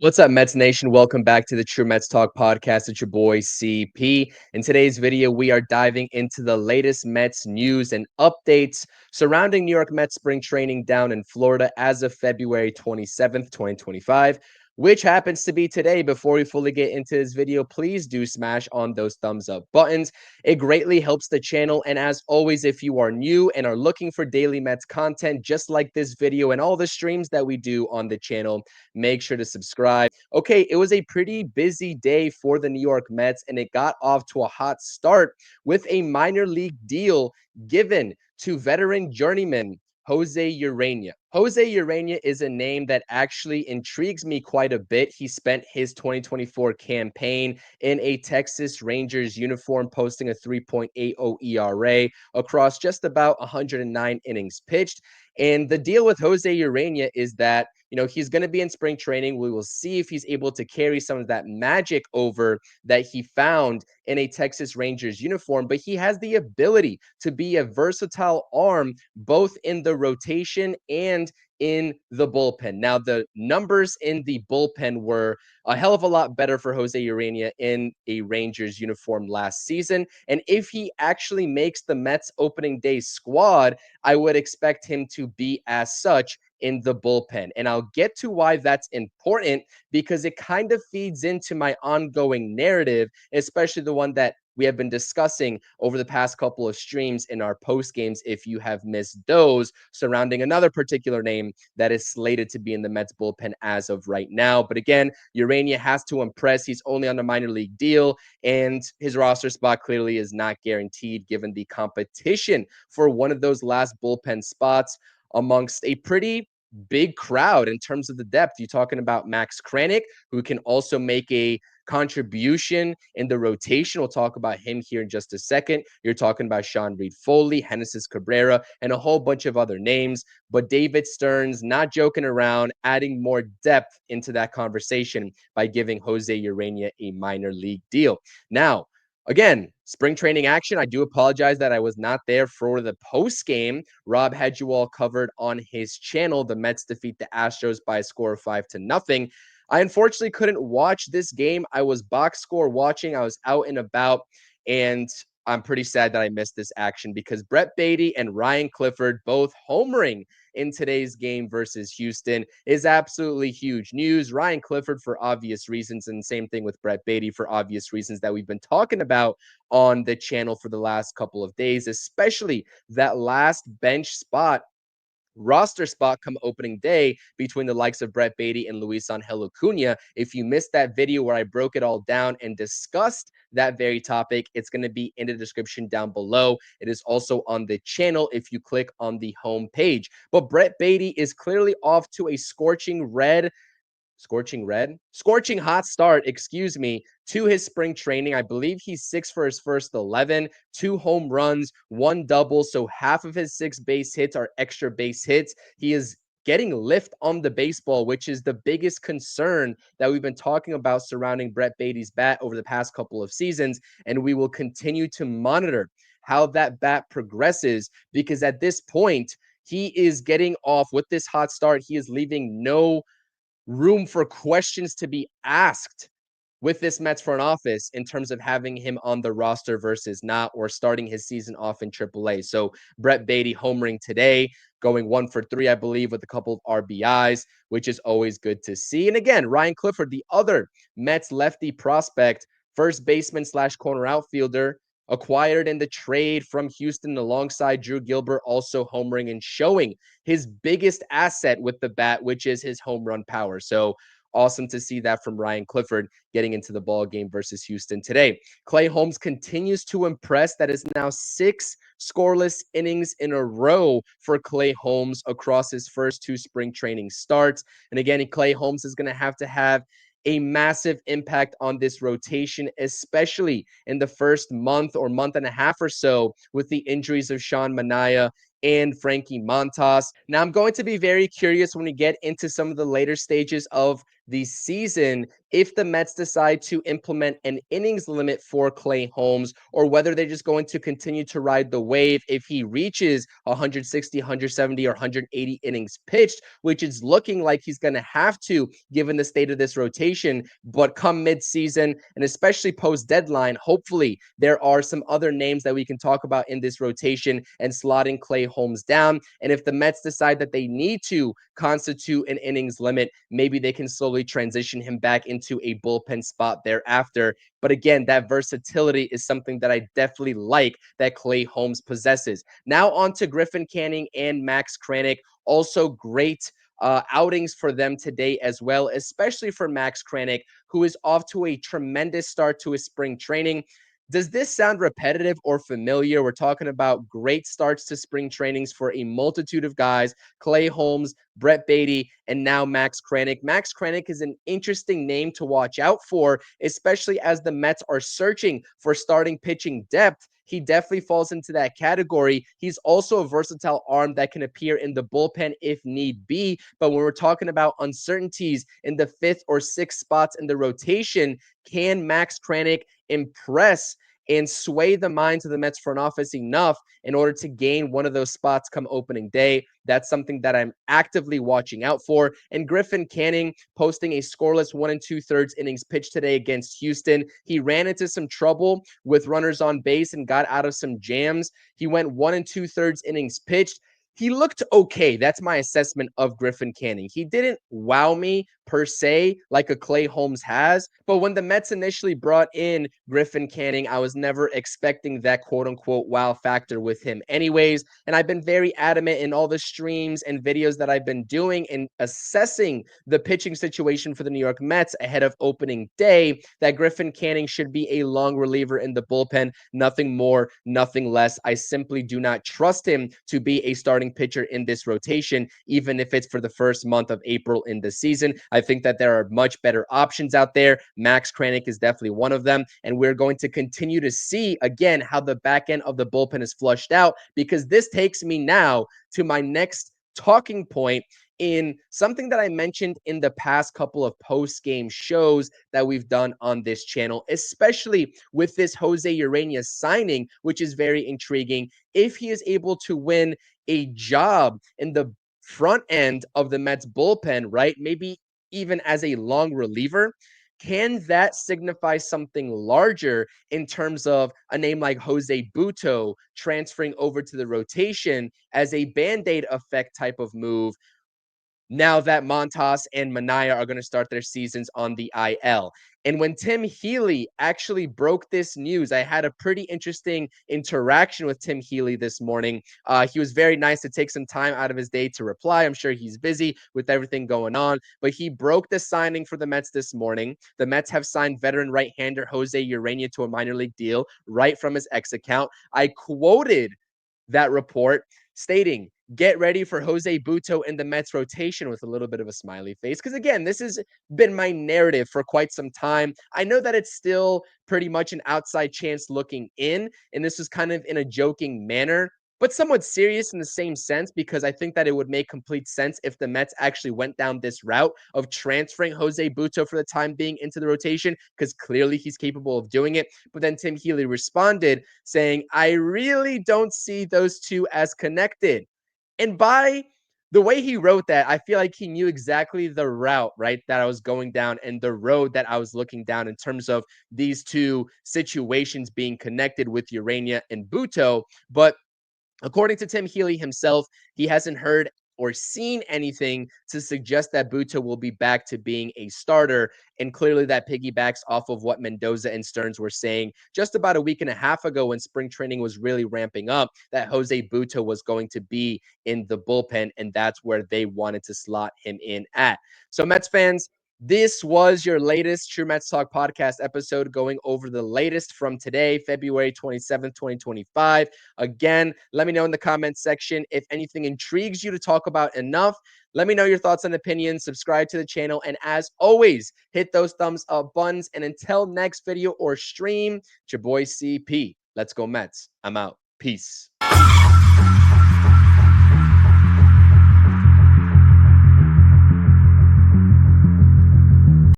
What's up, Mets Nation? Welcome back to the True Mets Talk podcast. It's your boy CP. In today's video, we are diving into the latest Mets news and updates surrounding New York Mets spring training down in Florida as of February 27th, 2025, which happens to be today. Before we fully get into this video, please do smash on those thumbs up buttons. It greatly helps the channel. And as always, if you are new and are looking for daily Mets content, just like this video and all the streams that we do on the channel, make sure to subscribe. Okay, it was a pretty busy day for the New York Mets, and it got off to a hot start with a minor league deal given to veteran journeyman Jose Urena. Jose Urena is a name that actually intrigues me quite a bit. He spent his 2024 campaign in a Texas Rangers uniform, posting a 3.80 ERA across just about 109 innings pitched. And the deal with Jose Urena is that he's going to be in spring training. We will see if he's able to carry some of that magic over that he found in a Texas Rangers uniform, but he has the ability to be a versatile arm both in the rotation and in the bullpen. Now, the numbers in the bullpen were a hell of a lot better for Jose Urena in a Rangers uniform last season. And if he actually makes the Mets opening day squad, I would expect him to be as such in the bullpen. And I'll get to why that's important because it kind of feeds into my ongoing narrative, especially the one that we have been discussing over the past couple of streams in our post games, if you have missed those, surrounding another particular name that is slated to be in the Mets bullpen as of right now. But again, Urena has to impress. He's only on a minor league deal, and his roster spot clearly is not guaranteed given the competition for one of those last bullpen spots amongst a pretty big crowd in terms of the depth. You're talking about Max Kranick, who can also make a contribution in the rotation. We'll talk about him here in just a second. You're talking about Sean Reed-Foley, Genesis Cabrera, and a whole bunch of other names. But David Stearns, not joking around, adding more depth into that conversation by giving Jose Urena a minor league deal. Now, again, spring training action. I do apologize that I was not there for the post game. Rob had you all covered on his channel. The Mets defeat the Astros by a score of 5-0. I unfortunately couldn't watch this game. I was box score watching. I was out and about, and I'm pretty sad that I missed this action because Brett Baty and Ryan Clifford both homering in today's game versus Houston is absolutely huge news. Ryan Clifford for obvious reasons, and same thing with Brett Baty for obvious reasons that we've been talking about on the channel for the last couple of days, especially that last bench spot, roster spot come opening day between the likes of Brett Baty and Luis Angel Acuna. If you missed that video where I broke it all down and discussed that very topic, it's going to be in the description down below. It is also on the channel if you click on the home page. But Brett Baty is clearly off to a scorching hot start, to his spring training. I believe he's 6 for his first 11, 2 home runs, 1 double. So half of his 6 base hits are extra base hits. He is getting lift on the baseball, which is the biggest concern that we've been talking about surrounding Brett Baty's bat over the past couple of seasons. And we will continue to monitor how that bat progresses because at this point, he is getting off with this hot start. He is leaving no room for questions to be asked with this Mets front office in terms of having him on the roster versus not, or starting his season off in AAA. So Brett Baty homering today, going 1 for 3, I believe, with a couple of RBIs, which is always good to see. And again, Ryan Clifford, the other Mets lefty prospect, first baseman / corner outfielder, acquired in the trade from Houston alongside Drew Gilbert, also homering and showing his biggest asset with the bat, which is his home run power. So awesome to see that from Ryan Clifford getting into the ball game versus Houston today. Clay Holmes continues to impress. That is now 6 scoreless innings in a row for Clay Holmes across his first 2 spring training starts. And again, Clay Holmes is going to have a massive impact on this rotation, especially in the first month or month and a half or so with the injuries of Sean Manaea and Frankie Montas. Now, I'm going to be very curious when we get into some of the later stages of the season if the Mets decide to implement an innings limit for Clay Holmes, or whether they're just going to continue to ride the wave if he reaches 160, 170, or 180 innings pitched, which is looking like he's going to have to given the state of this rotation. But come midseason, and especially post deadline, hopefully there are some other names that we can talk about in this rotation and slotting Clay Holmes down. And if the Mets decide that they need to constitute an innings limit, maybe they can slowly transition him back into a bullpen spot thereafter. But again, that versatility is something that I definitely like that Clay Holmes possesses. Now on to Griffin Canning and Max Kranick. Also great outings for them today as well, especially for Max Kranick, who is off to a tremendous start to his spring training. Does this sound repetitive or familiar? We're talking about great starts to spring trainings for a multitude of guys: Clay Holmes, Brett Baty, and now Max Kranick. Max Kranick is an interesting name to watch out for, especially as the Mets are searching for starting pitching depth. He definitely falls into that category. He's also a versatile arm that can appear in the bullpen if need be. But when we're talking about uncertainties in the fifth or sixth spots in the rotation, can Max Kranick impress and sway the minds of the Mets front office enough in order to gain one of those spots come opening day? That's something that I'm actively watching out for. And Griffin Canning posting a scoreless 1 2/3 innings pitched today against Houston. He ran into some trouble with runners on base and got out of some jams. He went 1 2/3 innings pitched. He looked okay. That's my assessment of Griffin Canning. He didn't wow me per se like a Clay Holmes has, but when the Mets initially brought in Griffin Canning, I was never expecting that quote unquote wow factor with him anyways. And I've been very adamant in all the streams and videos that I've been doing in assessing the pitching situation for the New York Mets ahead of opening day that Griffin Canning should be a long reliever in the bullpen, nothing more, nothing less. I simply do not trust him to be a starting pitcher in this rotation, even if it's for the first month of April in the season. I think that there are much better options out there. Max Kranick is definitely one of them. And we're going to continue to see, again, how the back end of the bullpen is flushed out, because this takes me now to my next talking point in something that I mentioned in the past couple of post-game shows that we've done on this channel, especially with this Jose Urena signing, which is very intriguing. If he is able to win a job in the front end of the Mets bullpen, right? Maybe even as a long reliever, can that signify something larger in terms of a name like Jose Butto transferring over to the rotation as a band-aid effect type of move now that Montas and Manaea are going to start their seasons on the IL? And when Tim Healy actually broke this news, I had a pretty interesting interaction with Tim Healy this morning. He was very nice to take some time out of his day to reply. I'm sure he's busy with everything going on, but he broke the signing for the Mets this morning. The Mets have signed veteran right-hander Jose Urena to a minor league deal right from his X account. I quoted that report stating, "Get ready for Jose Butto in the Mets rotation," with a little bit of a smiley face. Because again, this has been my narrative for quite some time. I know that it's still pretty much an outside chance looking in, and this was kind of in a joking manner, but somewhat serious in the same sense, because I think that it would make complete sense if the Mets actually went down this route of transferring Jose Butto for the time being into the rotation, because clearly he's capable of doing it. But then Tim Healy responded saying, "I really don't see those two as connected." And by the way he wrote that, I feel like he knew exactly the route, right, that I was going down and the road that I was looking down in terms of these two situations being connected with Urena and Butto. But according to Tim Healy himself, he hasn't heard or seen anything to suggest that Butto will be back to being a starter. And clearly that piggybacks off of what Mendoza and Stearns were saying just about a week and a half ago when spring training was really ramping up, that Jose Butto was going to be in the bullpen, and that's where they wanted to slot him in at. So Mets fans, this was your latest True Mets Talk podcast episode, going over the latest from today, February 27th, 2025. Again, let me know in the comments section if anything intrigues you to talk about enough. Let me know your thoughts and opinions. Subscribe to the channel. And as always, hit those thumbs up buttons. And until next video or stream, it's your boy CP. Let's go Mets. I'm out. Peace.